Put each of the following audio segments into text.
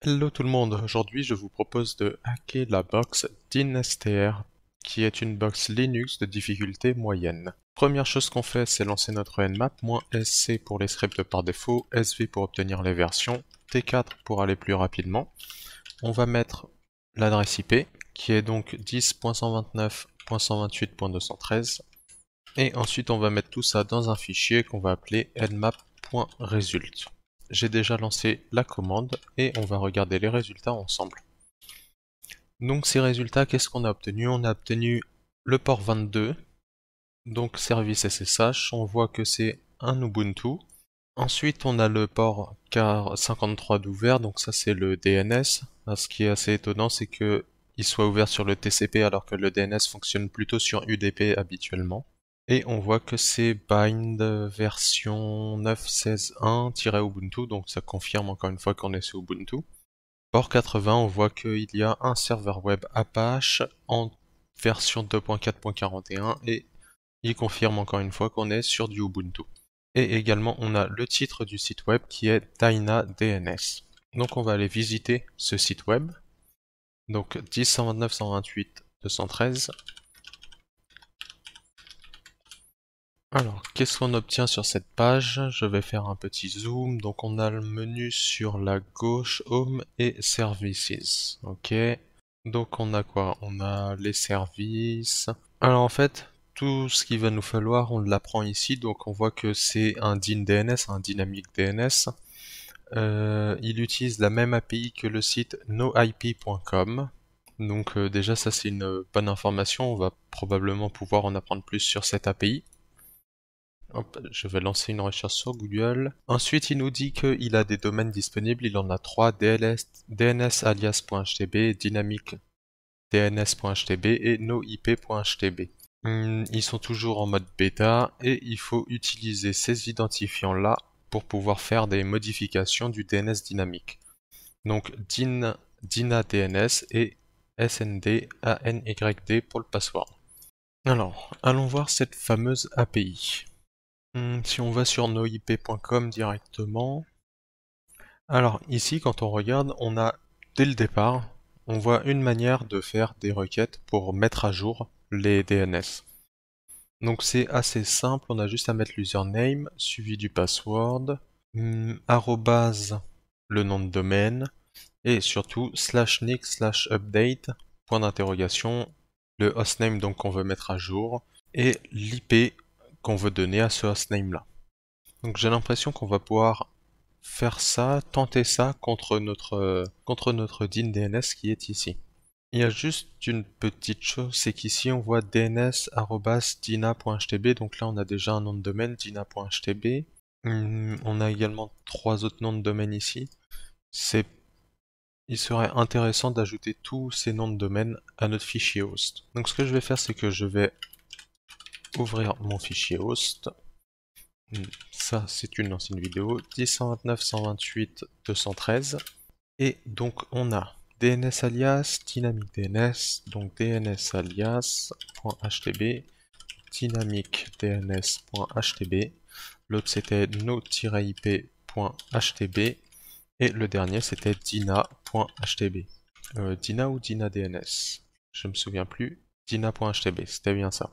Hello tout le monde, aujourd'hui je vous propose de hacker la box DinStr, qui est une box Linux de difficulté moyenne. Première chose qu'on fait, c'est lancer notre nmap, -sc pour les scripts par défaut, sv pour obtenir les versions, t4 pour aller plus rapidement. On va mettre l'adresse IP, qui est donc 10.129.128.213, et ensuite on va mettre tout ça dans un fichier qu'on va appeler nmap.result. J'ai déjà lancé la commande et on va regarder les résultats ensemble. Donc ces résultats, qu'est-ce qu'on a obtenu? On a obtenu le port 22, donc service SSH, on voit que c'est un Ubuntu. Ensuite on a le port K53 d'ouvert, donc ça c'est le DNS. Ce qui est assez étonnant, c'est qu'il soit ouvert sur le TCP alors que le DNS fonctionne plutôt sur UDP habituellement. Et on voit que c'est bind version 9.16.1-Ubuntu, donc ça confirme encore une fois qu'on est sur Ubuntu. Port 80, on voit qu'il y a un serveur web Apache en version 2.4.41 et il confirme encore une fois qu'on est sur du Ubuntu. Et également on a le titre du site web qui est DynaDNS. Donc on va aller visiter ce site web. Donc 10.129.128.213. Alors, qu'est-ce qu'on obtient sur cette page? Je vais faire un petit zoom. Donc, on a le menu sur la gauche, Home et Services. Ok. Donc, on a quoi? On a les services. Alors, en fait, tout ce qu'il va nous falloir, on l'apprend ici. Donc, on voit que c'est un DynDNS, un Dynamic DNS. Il utilise la même API que le site noip.com. Donc, déjà, ça, c'est une bonne information. On va probablement pouvoir en apprendre plus sur cette API. Hop, je vais lancer une recherche sur Google. Ensuite, il nous dit qu'il a des domaines disponibles. Il en a 3, dnsalias.htb, dynamicdns.htb et noip.htb. Ils sont toujours en mode bêta et il faut utiliser ces identifiants-là pour pouvoir faire des modifications du DNS dynamique. Donc DynaDNS et SND pour le password. Alors, allons voir cette fameuse API. Si on va sur noip.com directement, alors ici quand on regarde, on a dès le départ, on voit une manière de faire des requêtes pour mettre à jour les DNS. Donc c'est assez simple, on a juste à mettre l'username suivi du password, arrobase le nom de domaine et surtout /nick/update point d'interrogation, le hostname donc qu'on veut mettre à jour et l'IP qu'on veut donner à ce hostname là. Donc j'ai l'impression qu'on va pouvoir faire ça, tenter ça contre notre DynDNS qui est ici. Il y a juste une petite chose, c'est qu'ici on voit dns@dyna.htb, donc là on a déjà un nom de domaine, dyna.htb. On a également 3 autres noms de domaine ici. Il serait intéressant d'ajouter tous ces noms de domaine à notre fichier host. Donc ce que je vais faire, c'est que je vais ouvrir mon fichier host. Ça, c'est une ancienne vidéo, 10.129.128.213. Et donc, on a DNS alias, dynamic DNS, donc DNS alias.htb, dynamic DNS.htb. L'autre, c'était no-ip.htb. Et le dernier, c'était dyna.htb. Dyna ou DynaDNS? Je me souviens plus. Dyna.htb, c'était bien ça.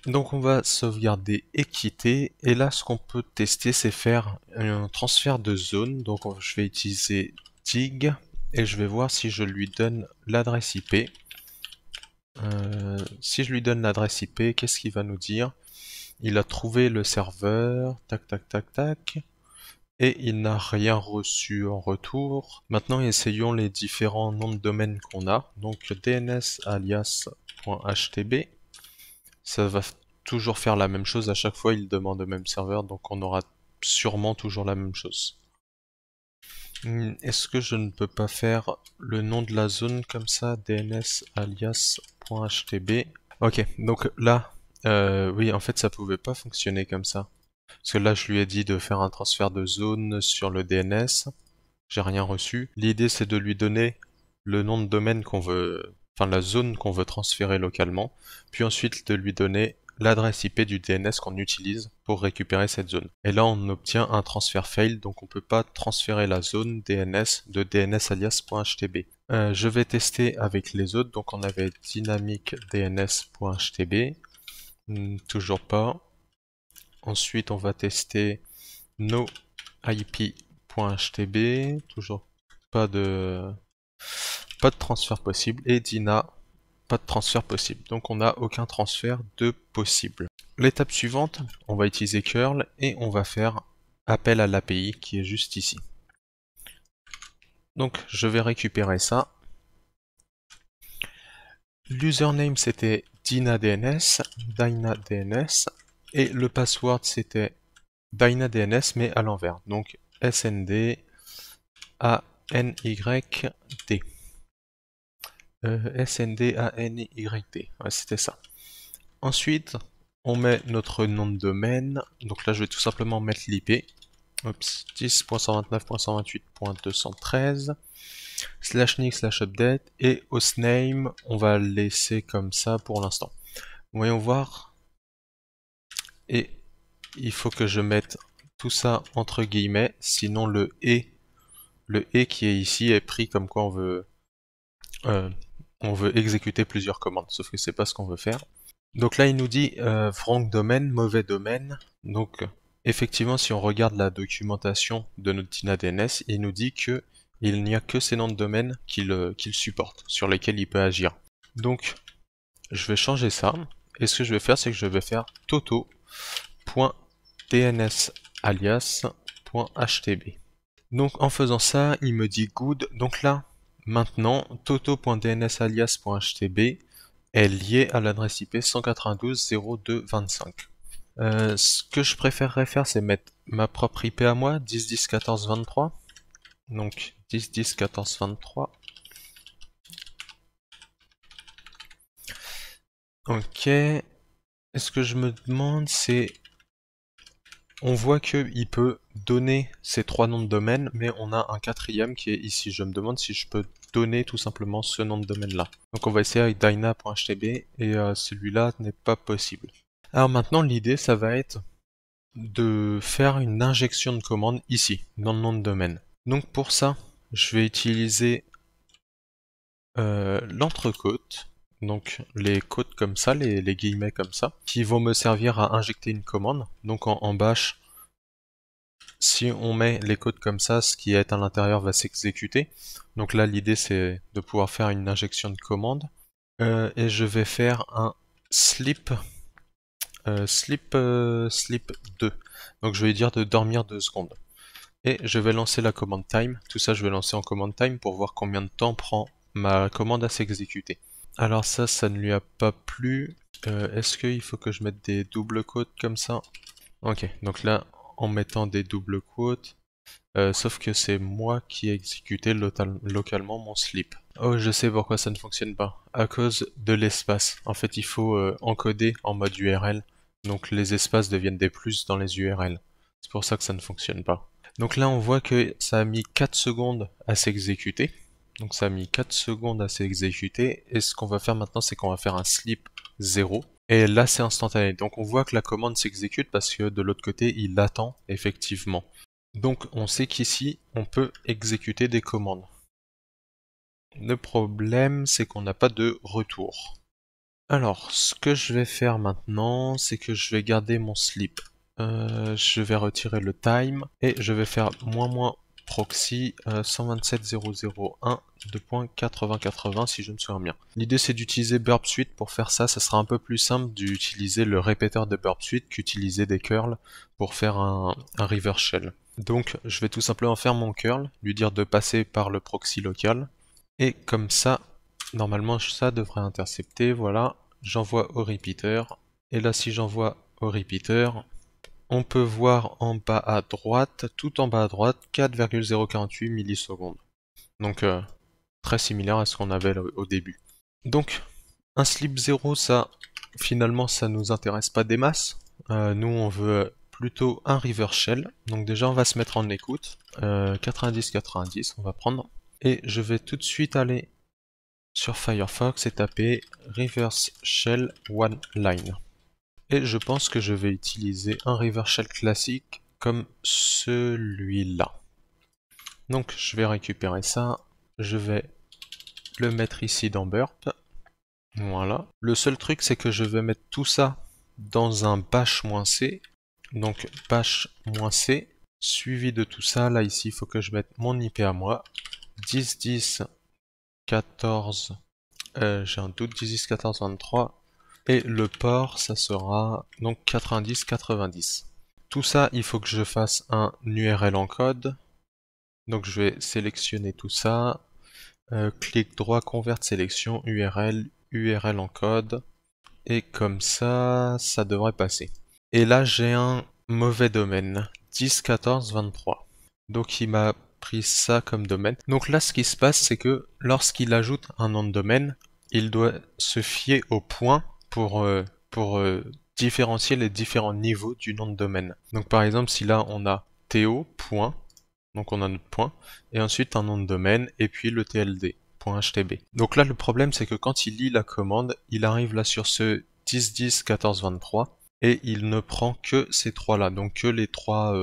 Donc on va sauvegarder et quitter, et là ce qu'on peut tester c'est faire un transfert de zone. Donc je vais utiliser dig et je vais voir si je lui donne l'adresse IP. Si je lui donne l'adresse IP, qu'est-ce qu'il va nous dire? Il a trouvé le serveur, tac tac tac tac, et il n'a rien reçu en retour. Maintenant essayons les différents noms de domaine qu'on a. Donc dns alias.htb, ça va toujours faire la même chose, à chaque fois il demande au même serveur, donc on aura sûrement toujours la même chose. Est-ce que je ne peux pas faire le nom de la zone comme ça, dns alias.htb? Ok, donc là, oui, en fait ça pouvait pas fonctionner comme ça. Parce que là je lui ai dit de faire un transfert de zone sur le DNS, j'ai rien reçu. L'idée c'est de lui donner le nom de domaine qu'on veut, enfin la zone qu'on veut transférer localement, puis ensuite de lui donner l'adresse IP du DNS qu'on utilise pour récupérer cette zone. Et là, on obtient un transfert fail, donc on ne peut pas transférer la zone DNS de dnsalias.htb. Je vais tester avec les autres, donc on avait dynamicdns.htb, toujours pas. Ensuite, on va tester noip.htb, toujours pas de transfert possible, et Dina, pas de transfert possible. Donc on n'a aucun transfert de possible. L'étape suivante, on va utiliser curl et on va faire appel à l'API qui est juste ici. Donc je vais récupérer ça. L'username c'était DynaDNS, et le password c'était DynaDNS mais à l'envers. Donc SND ANYD. SNDANYD, ouais, c'était ça. Ensuite, on met notre nom de domaine. Donc là, je vais tout simplement mettre l'IP. 10.129.128.213 /nick/update et hostname, on va le laisser comme ça pour l'instant. Voyons voir. Et il faut que je mette tout ça entre guillemets, sinon le et qui est ici est pris comme quoi on veut exécuter plusieurs commandes, sauf que c'est pas ce qu'on veut faire. Donc là il nous dit wrong domaine, mauvais domaine. Donc effectivement si on regarde la documentation de notre DynaDNS, il nous dit que il n'y a que ces noms de domaine qu'il supporte, sur lesquels il peut agir. Donc je vais changer ça, et ce que je vais faire c'est que je vais faire toto.dnsalias.htb. Donc en faisant ça, il me dit good. Donc là, maintenant, toto.dnsalias.htb est lié à l'adresse IP 192.0.2.25. Ce que je préférerais faire, c'est mettre ma propre IP à moi, 10.10.14.23. Donc 10.10.14.23. Ok. Et ce que je me demande, c'est... On voit qu'il peut donner ces trois noms de domaine, mais on a un quatrième qui est ici. Je me demande si je peux donner tout simplement ce nom de domaine là. Donc on va essayer avec dyna.htb et celui-là n'est pas possible. Alors maintenant l'idée ça va être de faire une injection de commande ici, dans le nom de domaine. Donc pour ça, je vais utiliser l'entrecôte. Donc les côtes comme ça, les guillemets comme ça, qui vont me servir à injecter une commande. Donc en bash, si on met les côtes comme ça, ce qui est à l'intérieur va s'exécuter. Donc là l'idée c'est de pouvoir faire une injection de commande. Et je vais faire un sleep 2. Donc je vais dire de dormir 2 secondes. Et je vais lancer la commande time. Tout ça je vais lancer en commande time pour voir combien de temps prend ma commande à s'exécuter. Alors ça ne lui a pas plu. Est-ce qu'il faut que je mette des doubles quotes comme ça? Ok, donc là, en mettant des doubles quotes, sauf que c'est moi qui ai exécuté localement mon sleep. Oh, je sais pourquoi ça ne fonctionne pas. À cause de l'espace. En fait, il faut encoder en mode URL. Donc les espaces deviennent des plus dans les URL. C'est pour ça que ça ne fonctionne pas. Donc là, on voit que ça a mis 4 secondes à s'exécuter. Donc ça a mis 4 secondes à s'exécuter. Et ce qu'on va faire maintenant, c'est qu'on va faire un sleep 0. Et là, c'est instantané. Donc on voit que la commande s'exécute parce que de l'autre côté, il attend effectivement. Donc on sait qu'ici, on peut exécuter des commandes. Le problème, c'est qu'on n'a pas de retour. Alors, ce que je vais faire maintenant, c'est que je vais garder mon sleep. Je vais retirer le time et je vais faire proxy 127.0.0.1 si je me souviens bien. L'idée c'est d'utiliser Burp Suite pour faire ça. Ça sera un peu plus simple d'utiliser le répéteur de Burp Suite qu'utiliser des curls pour faire un reverse shell. Donc je vais tout simplement faire mon curl, lui dire de passer par le proxy local. Et comme ça, normalement ça devrait intercepter, voilà. J'envoie au repeater. Et là si j'envoie au repeater, on peut voir en bas à droite, tout en bas à droite, 4,048 millisecondes. Donc très similaire à ce qu'on avait au début. Donc un sleep 0, ça finalement ça nous intéresse pas des masses. Nous on veut plutôt un reverse shell. Donc déjà on va se mettre en écoute. 90-90 on va prendre. Et je vais tout de suite aller sur Firefox et taper reverse shell one line. Et je pense que je vais utiliser un reverse shell classique comme celui-là. Donc je vais récupérer ça, je vais le mettre ici dans Burp. Voilà. Le seul truc, c'est que je vais mettre tout ça dans un bash-c. Donc bash-c, suivi de tout ça. Là, ici, il faut que je mette mon IP à moi. 10, 10, 14, j'ai un doute, 10, 10, 14, 23. Et le port, ça sera donc 90, 90. Tout ça, il faut que je fasse un URL encode. Donc je vais sélectionner tout ça. Clic droit, convert sélection, URL, URL encode. Et comme ça, ça devrait passer. Et là, j'ai un mauvais domaine. 10, 14, 23. Donc il m'a pris ça comme domaine. Donc là, ce qui se passe, c'est que lorsqu'il ajoute un nom de domaine, il doit se fier au point pour différencier les différents niveaux du nom de domaine. Donc par exemple, si là on a TO, point, donc on a notre point, et ensuite un nom de domaine, et puis le TLD.htb. Donc là le problème c'est que quand il lit la commande, il arrive là sur ce 10, 10, 14, 23, et il ne prend que ces trois là, donc que les trois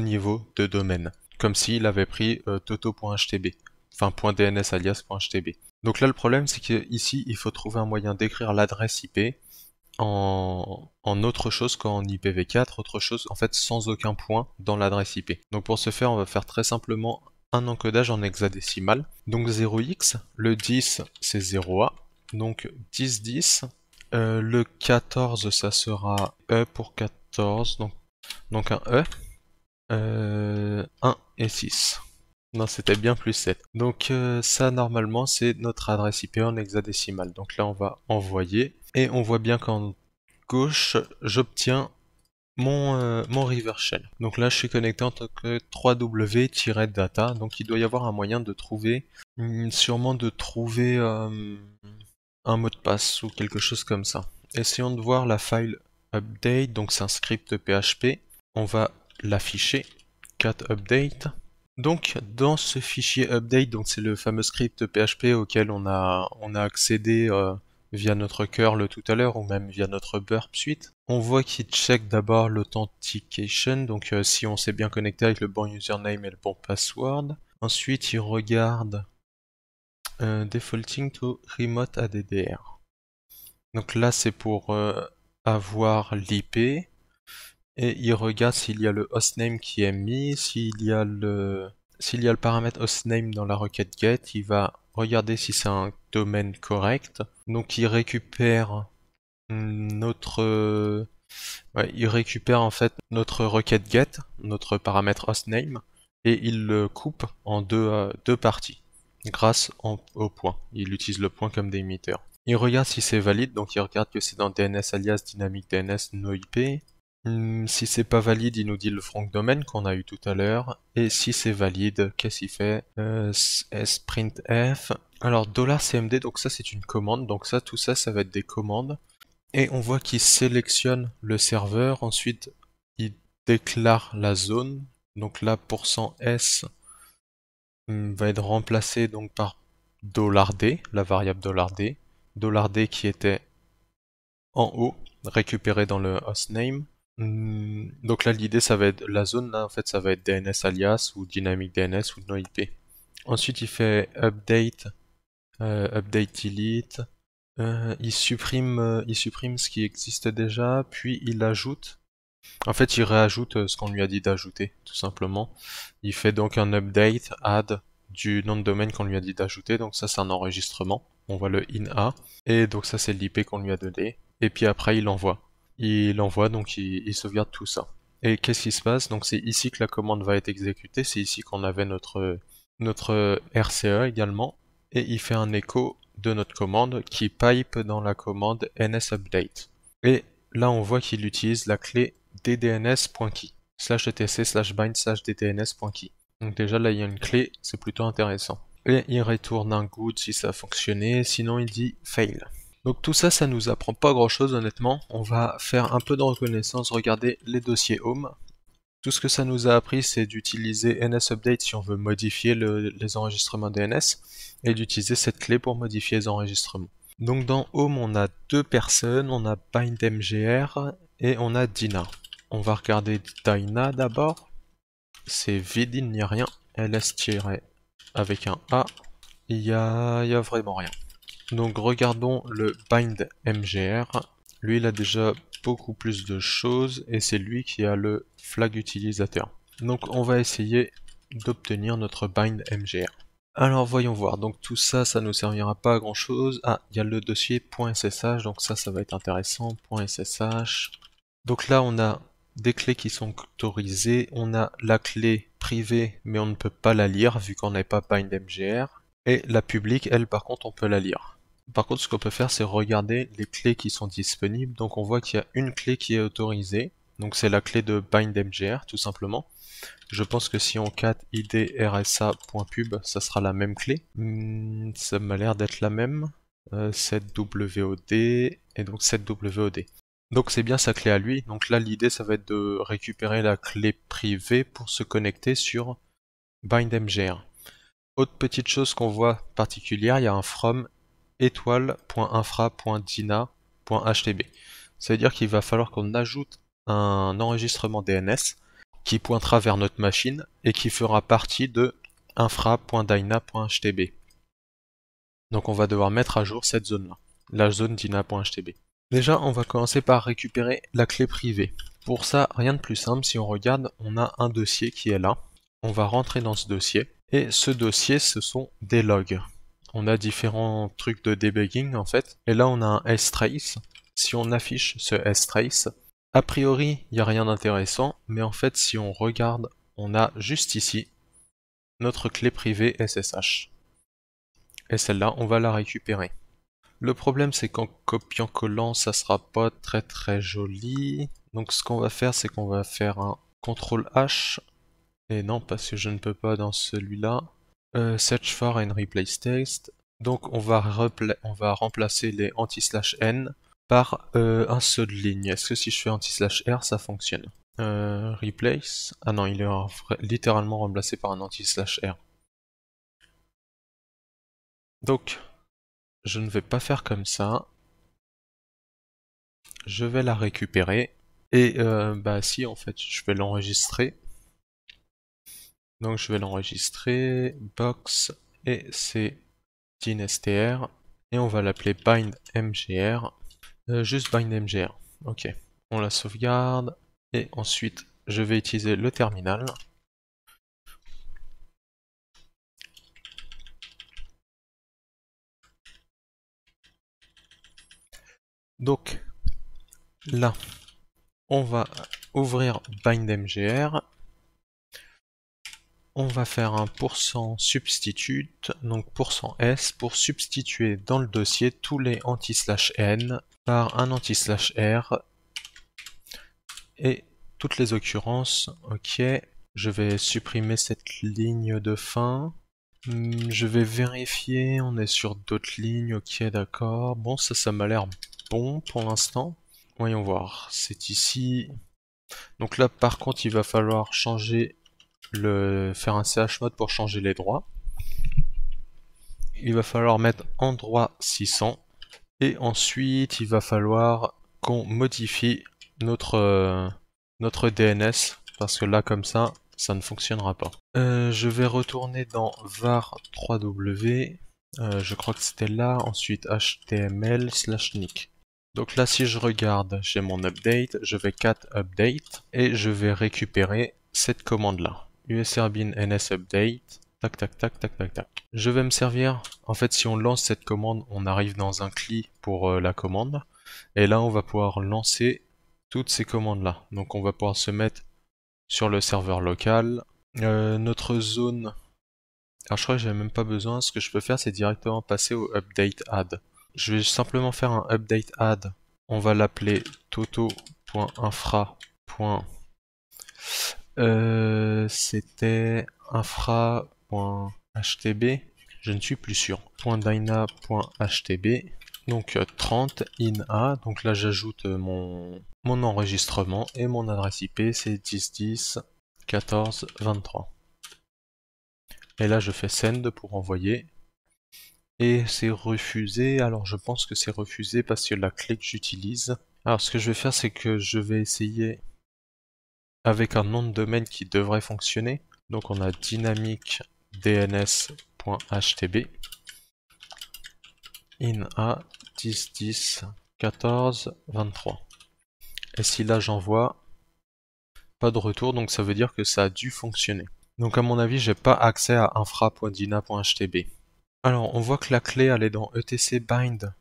niveaux de domaine. Comme s'il avait pris toto.htb, enfin .dns alias.htb. Donc là le problème c'est qu'ici il faut trouver un moyen d'écrire l'adresse IP en autre chose qu'en IPv4, autre chose en fait sans aucun point dans l'adresse IP. Donc pour ce faire, on va faire très simplement un encodage en hexadécimal. Donc 0x, le 10 c'est 0A, donc 10 10. Le 14 ça sera E pour 14, donc un E, 1 et 6. Non, c'était bien plus 7. Donc ça, normalement, c'est notre adresse IP en hexadécimal. Donc là, on va envoyer. Et on voit bien qu'en gauche, j'obtiens mon reverse shell. Donc là, je suis connecté en tant que 3w-data. Donc il doit y avoir un moyen de trouver, sûrement de trouver un mot de passe ou quelque chose comme ça. Essayons de voir la file update. Donc c'est un script PHP. On va l'afficher. Cat update. Donc dans ce fichier update, donc c'est le fameux script PHP auquel on a accédé via notre curl tout à l'heure ou même via notre burp suite. On voit qu'il check d'abord l'authentication, donc si on s'est bien connecté avec le bon username et le bon password. Ensuite il regarde defaulting to remote ADDR. Donc là c'est pour avoir l'IP. Et il regarde s'il y a le hostname qui est mis, s'il y a le paramètre hostname dans la requête get, il va regarder si c'est un domaine correct. Donc il récupère il récupère en fait notre requête get, notre paramètre hostname, et il le coupe en deux parties grâce au point. Il utilise le point comme délimitateur. Il regarde si c'est valide, donc il regarde que c'est dans DNS alias dynamic DNS no IP. Si c'est pas valide, il nous dit le franc domaine qu'on a eu tout à l'heure. Et si c'est valide, qu'est-ce qu'il fait sprintf. Alors $cmd, donc ça c'est une commande. Donc ça, tout ça, ça va être des commandes. Et on voit qu'il sélectionne le serveur. Ensuite, il déclare la zone. Donc là, %s va être remplacé donc par $d, la variable $d. $d qui était en haut, récupéré dans le hostname. Donc là l'idée ça va être la zone là en fait ça va être DNS alias ou dynamic DNS ou no IP. Ensuite il fait update, update delete, il supprime ce qui existe déjà, puis il ajoute. En fait il réajoute ce qu'on lui a dit d'ajouter tout simplement. Il fait donc un update add du nom de domaine qu'on lui a dit d'ajouter, donc ça c'est un enregistrement. On voit le in-a et donc ça c'est l'IP qu'on lui a donné. Et puis après il envoie. Donc il sauvegarde tout ça. Et qu'est-ce qui se passe? Donc c'est ici que la commande va être exécutée, c'est ici qu'on avait notre RCE également. Et il fait un écho de notre commande qui pipe dans la commande nsupdate. Et là on voit qu'il utilise la clé ddns.key /etc/bind/ddns.key. Donc déjà là il y a une clé, c'est plutôt intéressant. Et il retourne un good si ça a fonctionné, sinon il dit fail. Donc tout ça, ça nous apprend pas grand chose honnêtement. On va faire un peu de reconnaissance, regarder les dossiers home. Tout ce que ça nous a appris, c'est d'utiliser nsupdate si on veut modifier les enregistrements DNS et d'utiliser cette clé pour modifier les enregistrements. Donc dans Home, on a deux personnes, on a BindMGR et on a Dina. On va regarder Dina d'abord. C'est vide, il n'y a rien. ls avec un A, il y a vraiment rien. Donc regardons le BindMGR. Lui, il a déjà beaucoup plus de choses et c'est lui qui a le flag utilisateur. Donc on va essayer d'obtenir notre BindMGR. Alors voyons voir, donc tout ça, ça nous servira pas à grand chose. Ah, il y a le dossier .ssh, donc ça va être intéressant, .ssh. Donc là on a des clés qui sont autorisées, on a la clé privée mais on ne peut pas la lire vu qu'on n'est pas BindMGR. Et la publique, elle par contre on peut la lire. Par contre ce qu'on peut faire c'est regarder les clés qui sont disponibles, donc on voit qu'il y a une clé qui est autorisée, donc c'est la clé de BindMGR tout simplement. Je pense que si on cat id rsa.pub, ça sera la même clé. Ça m'a l'air d'être la même. 7WOD et donc 7WOD. Donc c'est bien sa clé à lui. Donc là l'idée ça va être de récupérer la clé privée pour se connecter sur BindMGR. Autre petite chose qu'on voit particulière, il y a un from étoile.infra.dina.htb. Ça veut dire qu'il va falloir qu'on ajoute un enregistrement DNS qui pointera vers notre machine et qui fera partie de infra.dina.htb. Donc on va devoir mettre à jour cette zone-là, la zone dina.htb. Déjà, on va commencer par récupérer la clé privée. Pour ça, rien de plus simple, si on regarde, on a un dossier qui est là. On va rentrer dans ce dossier, et ce dossier, ce sont des logs. On a différents trucs de debugging en fait, et là on a un strace. Si on affiche ce strace, a priori, il n'y a rien d'intéressant, mais en fait, si on regarde, on a juste ici notre clé privée SSH. Et celle-là, on va la récupérer. Le problème, c'est qu'en copiant-collant, ça sera pas très joli. Donc ce qu'on va faire, c'est qu'on va faire un CTRL-H. Et non, parce que je ne peux pas dans celui-là. Search for and replace text. Donc on va remplacer les anti/n par un seul ligne. Est-ce que si je fais anti/r, ça fonctionne? Replace. Ah non, il est littéralement remplacé par un anti/r. Donc, je ne vais pas faire comme ça. Je vais la récupérer. Et bah si, en fait, je vais l'enregistrer. Donc je vais l'enregistrer, box, et c'est dinstr. Et on va l'appeler bindmgr. Juste bindmgr. Ok. On la sauvegarde. Et ensuite, je vais utiliser le terminal. Donc, là, on va ouvrir bindmgr. On va faire un %substitute, donc %s, pour substituer dans le dossier tous les anti/n par un anti/r et toutes les occurrences. Ok, je vais supprimer cette ligne de fin. Je vais vérifier, on est sur d'autres lignes, ok d'accord. Bon, ça m'a l'air bon pour l'instant. Voyons voir, c'est ici. Donc là par contre il va falloir changer faire un chmod pour changer les droits. Il va falloir mettre endroit 600 et ensuite il va falloir qu'on modifie notre DNS parce que là comme ça ne fonctionnera pas. Je vais retourner dans var 3w, je crois que c'était là, ensuite html/nick. Donc là si je regarde, j'ai mon update, je vais cat update et je vais récupérer cette commande là, usrbin ns update, tac tac tac tac tac tac. Je vais me servir, en fait si on lance cette commande, on arrive dans un CLI pour la commande, et là on va pouvoir lancer toutes ces commandes là. Donc on va pouvoir se mettre sur le serveur local, notre zone. Alors je crois que j'ai même pas besoin, ce que je peux faire c'est directement passer au update add. Je vais simplement faire un update add, on va l'appeler toto.infra. C'était infra.htb, je ne suis plus sûr. .dyna.htb, donc 30 in a, donc là j'ajoute mon enregistrement et mon adresse IP c'est 10.10.14.23. Et là je fais send pour envoyer. Et c'est refusé, alors je pense que c'est refusé parce que la clé que j'utilise. Alors ce que je vais faire, c'est que je vais essayer avec un nom de domaine qui devrait fonctionner. Donc on a dynamic dns.htb in a 10 10 14 23. Et si là j'envoie, pas de retour, donc ça veut dire que ça a dû fonctionner. Donc à mon avis, j'ai pas accès à infra.dina.htb. Alors on voit que la clé elle est dans etc bind.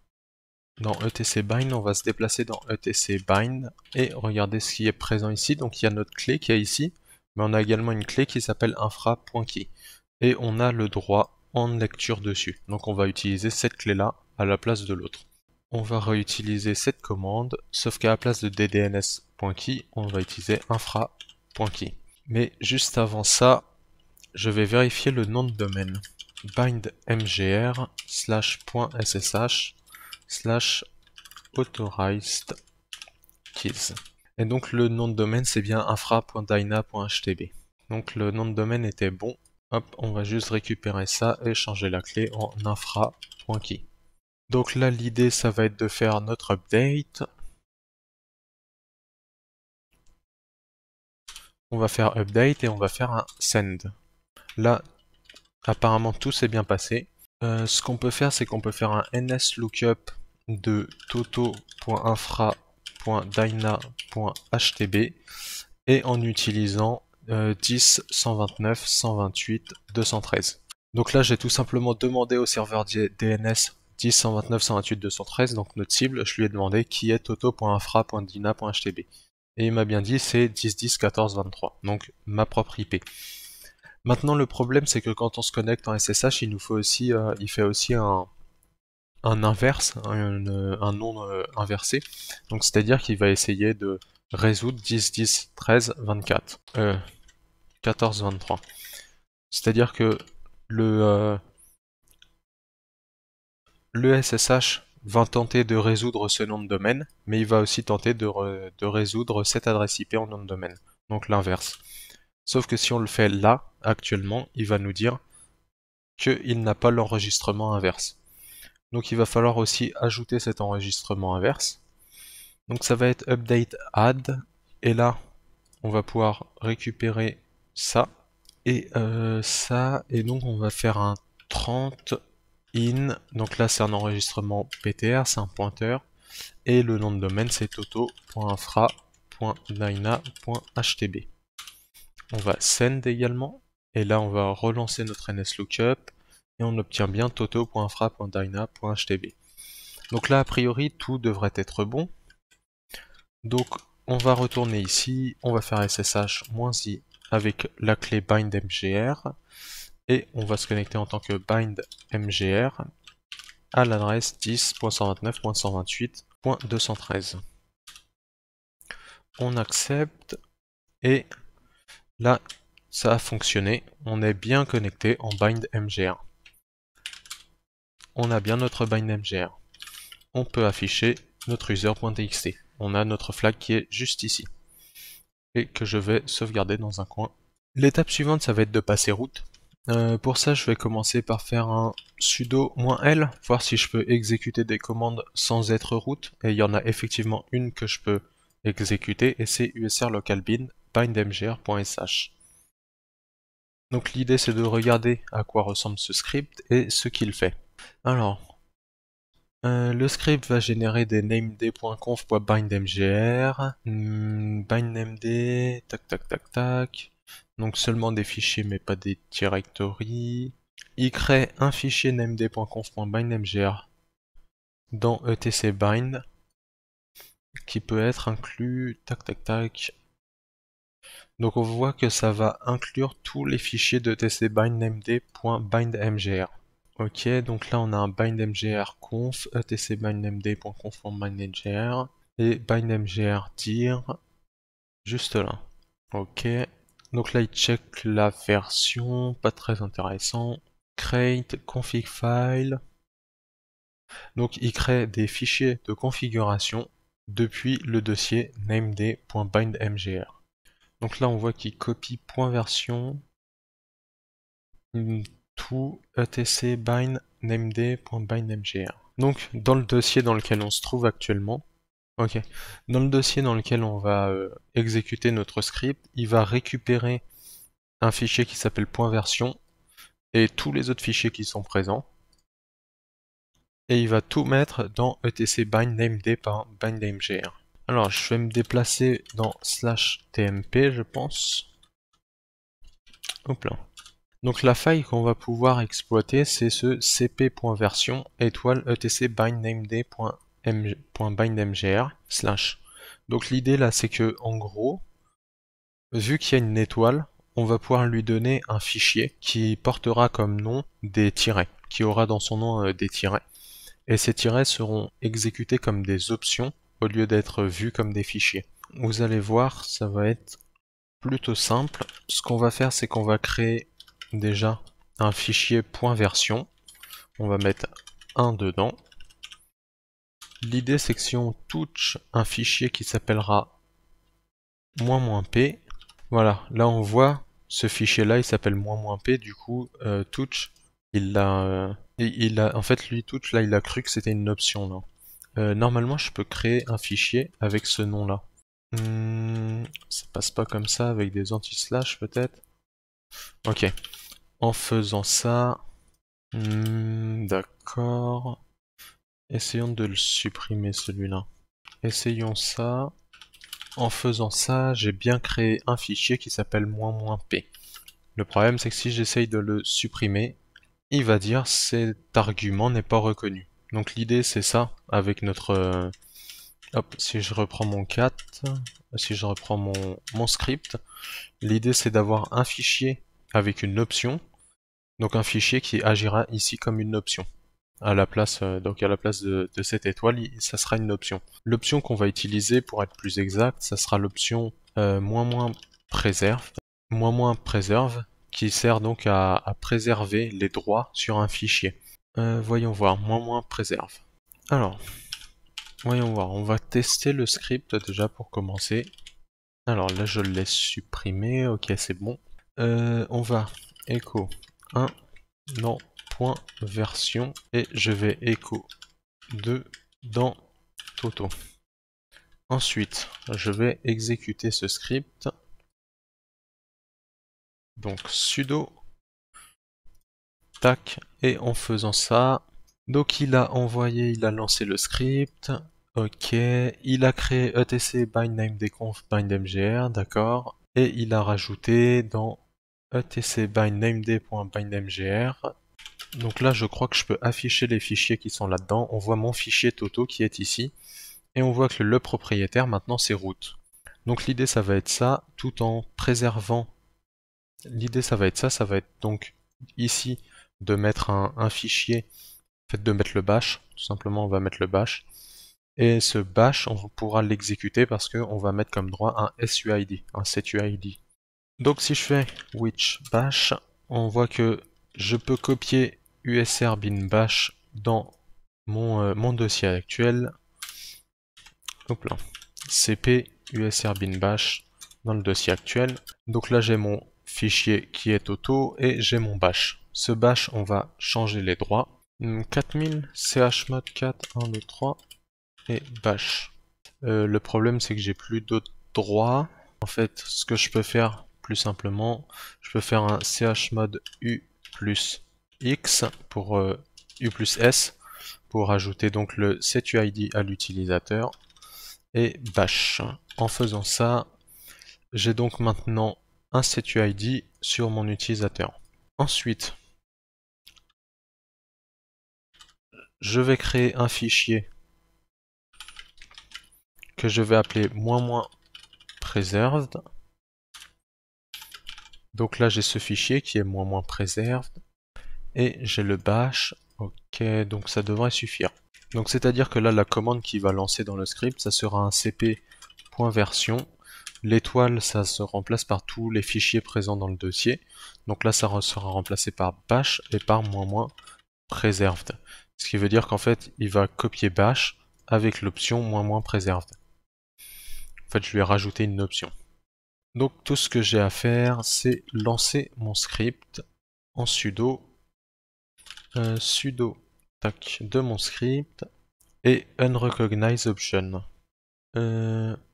Dans etc bind, on va se déplacer dans etc bind et regarder ce qui est présent ici. Donc il y a notre clé qui est ici, mais on a également une clé qui s'appelle infra.key. Et on a le droit en lecture dessus. Donc on va utiliser cette clé-là à la place de l'autre. On va réutiliser cette commande, sauf qu'à la place de ddns.key, on va utiliser infra.key. Mais juste avant ça, je vais vérifier le nom de domaine. bindmgr /.ssh /authorized keys. Et donc le nom de domaine c'est bien infra.dyna.htb. Donc le nom de domaine était bon. Hop, on va juste récupérer ça et changer la clé en infra.key. Donc là l'idée ça va être de faire notre update. On va faire update et on va faire un send. Là apparemment tout s'est bien passé. Ce qu'on peut faire c'est qu'on peut faire un nslookup de toto.infra.dyna.htb et en utilisant 10, 129, 128, 213. Donc là, j'ai tout simplement demandé au serveur DNS 10, 129, 128, 213, donc notre cible, je lui ai demandé qui est toto.infra.dina.htb. Et il m'a bien dit c'est 10, 10, 14, 23, donc ma propre IP. Maintenant, le problème, c'est que quand on se connecte en SSH, il nous faut aussi, il fait aussi un inverse, un nom inversé. Donc c'est-à-dire qu'il va essayer de résoudre 10, 10, 13, 24. 14, 23. C'est-à-dire que le SSH va tenter de résoudre ce nom de domaine, mais il va aussi tenter de résoudre cette adresse IP en nom de domaine. Donc l'inverse. Sauf que si on le fait là, actuellement, il va nous dire qu'il n'a pas l'enregistrement inverse. Donc il va falloir aussi ajouter cet enregistrement inverse. Donc ça va être update add, et là, on va pouvoir récupérer ça, et donc on va faire un 30 in, donc là c'est un enregistrement PTR, c'est un pointeur, et le nom de domaine c'est toto.infra.dyna.htb. On va send également, et là on va relancer notre nslookup, et on obtient bien toto.infra.dyna.htb. Donc là a priori tout devrait être bon. Donc on va retourner ici, on va faire ssh-i avec la clé bindmgr, et on va se connecter en tant que bindmgr à l'adresse 10.129.128.213. On accepte, et là ça a fonctionné, on est bien connecté en bindmgr. On a bien notre bindmgr. On peut afficher notre user.txt. On a notre flag qui est juste ici, et que je vais sauvegarder dans un coin. L'étape suivante, ça va être de passer route. Pour ça, je vais commencer par faire un sudo -l, voir si je peux exécuter des commandes sans être root, et il y en a effectivement une que je peux exécuter, et c'est usr localbin bindmgr.sh. Donc l'idée c'est de regarder à quoi ressemble ce script et ce qu'il fait. Alors, le script va générer des named.conf.bindmgr, bindnamed, tac tac tac tac, donc seulement des fichiers mais pas des directories. Il crée un fichier named.conf.bindmgr dans etcbind qui peut être inclus, tac tac tac. Donc on voit que ça va inclure tous les fichiers de etcbind.bindmgr. Ok, donc là on a un bindmgr conf, etcbindmd.conf.bindmgr et bindmgr dir juste là. Ok, donc là il check la version, pas très intéressant. Create config file. Donc il crée des fichiers de configuration depuis le dossier named.bindmgr. Donc là on voit qu'il copie .version, to etc bind named.bindmgr. Donc dans le dossier dans lequel on se trouve actuellement, ok, dans le dossier dans lequel on va exécuter notre script, il va récupérer un fichier qui s'appelle .version et tous les autres fichiers qui sont présents. Et il va tout mettre dans etc bind named par bindmgr. Alors je vais me déplacer dans /tmp je pense. Hop là. Donc la faille qu'on va pouvoir exploiter c'est ce cp.version étoile etc bind named.bindmgr /. Donc l'idée là c'est que en gros, vu qu'il y a une étoile, on va pouvoir lui donner un fichier qui portera comme nom des tirets, qui aura dans son nom des tirets. Et ces tirets seront exécutés comme des options au lieu d'être vus comme des fichiers. Vous allez voir, ça va être plutôt simple. Ce qu'on va faire, c'est qu'on va créer déjà un fichier .version. On va mettre 1 dedans. L'idée, c'est que si on touche un fichier qui s'appellera -p, voilà, là on voit ce fichier-là, il s'appelle -p, du coup, touch, en fait, lui, touch, là, il a cru que c'était une option, là. Normalement, je peux créer un fichier avec ce nom-là. Ça passe pas comme ça, avec des anti-slash, peut-être. Ok. En faisant ça... d'accord. Essayons de le supprimer, celui-là. Essayons ça. En faisant ça, j'ai bien créé un fichier qui s'appelle -p. Le problème, c'est que si j'essaye de le supprimer, il va dire cet argument n'est pas reconnu. Donc l'idée, c'est ça, avec notre... hop, si je reprends mon cat, si je reprends mon script, l'idée, c'est d'avoir un fichier avec une option, donc un fichier qui agira ici comme une option. À la place, donc à la place de cette étoile, ça sera une option. L'option qu'on va utiliser, pour être plus exact, ça sera l'option -preserve, qui sert donc à préserver les droits sur un fichier. Voyons voir, -preserve. Alors, voyons voir, on va tester le script déjà pour commencer. Alors là, je l'ai supprimé, ok, c'est bon. On va echo 1 dans .version et je vais echo 2 dans Toto. Ensuite, je vais exécuter ce script. Donc sudo tac, et en faisant ça, donc il a envoyé, il a lancé le script. Ok, il a créé etc bind named.conf bindmgr, d'accord, et il a rajouté dans etc bind named.bindmgr. Donc là, je crois que je peux afficher les fichiers qui sont là-dedans. On voit mon fichier Toto qui est ici. Et on voit que le propriétaire, maintenant, c'est root. Donc l'idée, ça va être ça, tout en préservant. L'idée, ça va être donc ici de mettre un fichier, en fait de mettre le bash. Tout simplement, on va mettre le bash. Et ce bash, on pourra l'exécuter parce qu'on va mettre comme droit un SUID, un setuid. Donc si je fais which bash, on voit que je peux copier usr bin bash dans mon dossier actuel. Hop là. cp usr bin bash dans le dossier actuel. Donc là j'ai mon fichier qui est Toto et j'ai mon bash. Ce bash, on va changer les droits. 4000 chmod 4 1 2 3 et bash. Le problème c'est que j'ai plus d'autres droits. En fait, ce que je peux faire plus simplement, je peux faire un chmod u plus x pour u plus s pour ajouter donc le setuid à l'utilisateur et bash. En faisant ça, j'ai donc maintenant un setuid sur mon utilisateur. Ensuite, je vais créer un fichier que je vais appeler -preserved. Donc là, j'ai ce fichier qui est -preserved et j'ai le bash. Ok, donc ça devrait suffire. Donc c'est-à-dire que là, la commande qui va lancer dans le script, ça sera un cp.version. L'étoile, ça se remplace par tous les fichiers présents dans le dossier. Donc là, ça sera remplacé par bash et par -preserved. Ce qui veut dire qu'en fait, il va copier bash avec l'option -preserved. En fait, je lui ai rajouté une option. Donc tout ce que j'ai à faire, c'est lancer mon script en sudo sudo tac, de mon script et unrecognize option.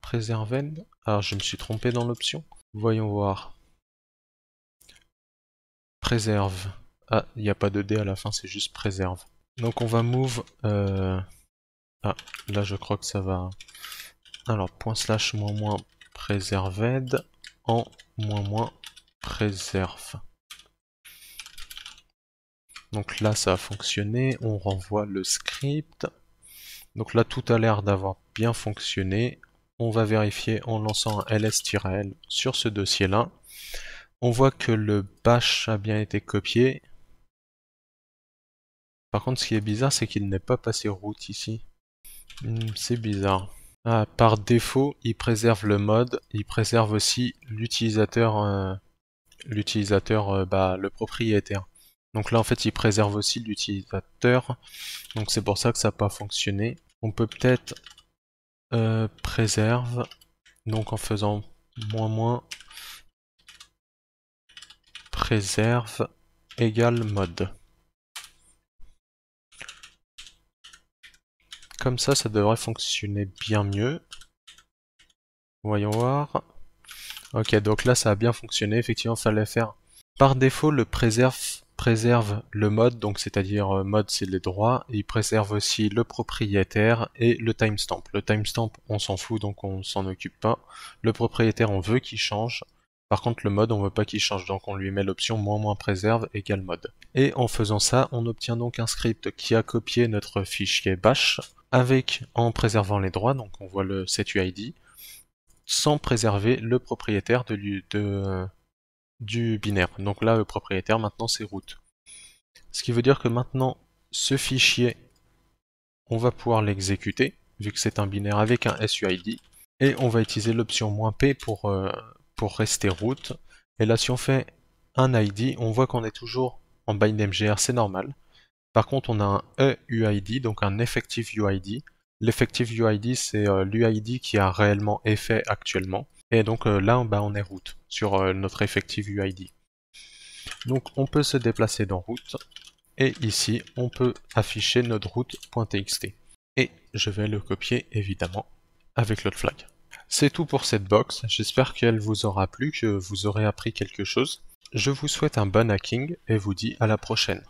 Preserved. Alors je me suis trompé dans l'option. Voyons voir. Préserve. Ah, il n'y a pas de D à la fin, c'est juste préserve. Donc on va move. Ah, là je crois que ça va. Alors // preserved en -preserve. Donc là ça a fonctionné, on renvoie le script. Donc là tout a l'air d'avoir bien fonctionné. On va vérifier en lançant un ls-l sur ce dossier-là. On voit que le bash a bien été copié. Par contre ce qui est bizarre c'est qu'il n'est pas passé root ici. C'est bizarre. Ah, par défaut, il préserve le mode, il préserve aussi l'utilisateur, le propriétaire. Donc là en fait il préserve aussi l'utilisateur, donc c'est pour ça que ça n'a pas fonctionné. On peut peut-être préserve, donc en faisant -- préserve égale mode. Comme ça devrait fonctionner bien mieux. Voyons voir. Ok, donc là ça a bien fonctionné, effectivement il fallait faire. Par défaut le préserve le mode, donc c'est-à-dire mode c'est les droits, et il préserve aussi le propriétaire et le timestamp. Le timestamp on s'en fout donc on s'en occupe pas. Le propriétaire on veut qu'il change, par contre le mode on veut pas qu'il change, donc on lui met l'option -- préserve égale mode. Et en faisant ça on obtient donc un script qui a copié notre fichier bash en préservant les droits, donc on voit le setuid, sans préserver le propriétaire du binaire. Donc là, le propriétaire, maintenant, c'est root. Ce qui veut dire que maintenant, ce fichier, on va pouvoir l'exécuter, vu que c'est un binaire avec un SUID, et on va utiliser l'option -p pour rester root. Et là, si on fait un ID, on voit qu'on est toujours en bindMGR, c'est normal. Par contre, on a un EUID, donc un effective UID. L'effective UID, c'est l'UID qui a réellement effet actuellement. Et donc là, on est root sur notre effective UID. Donc on peut se déplacer dans root. Et ici, on peut afficher notre root.txt. Et je vais le copier, évidemment, avec l'autre flag. C'est tout pour cette box. J'espère qu'elle vous aura plu, que vous aurez appris quelque chose. Je vous souhaite un bon hacking et vous dis à la prochaine.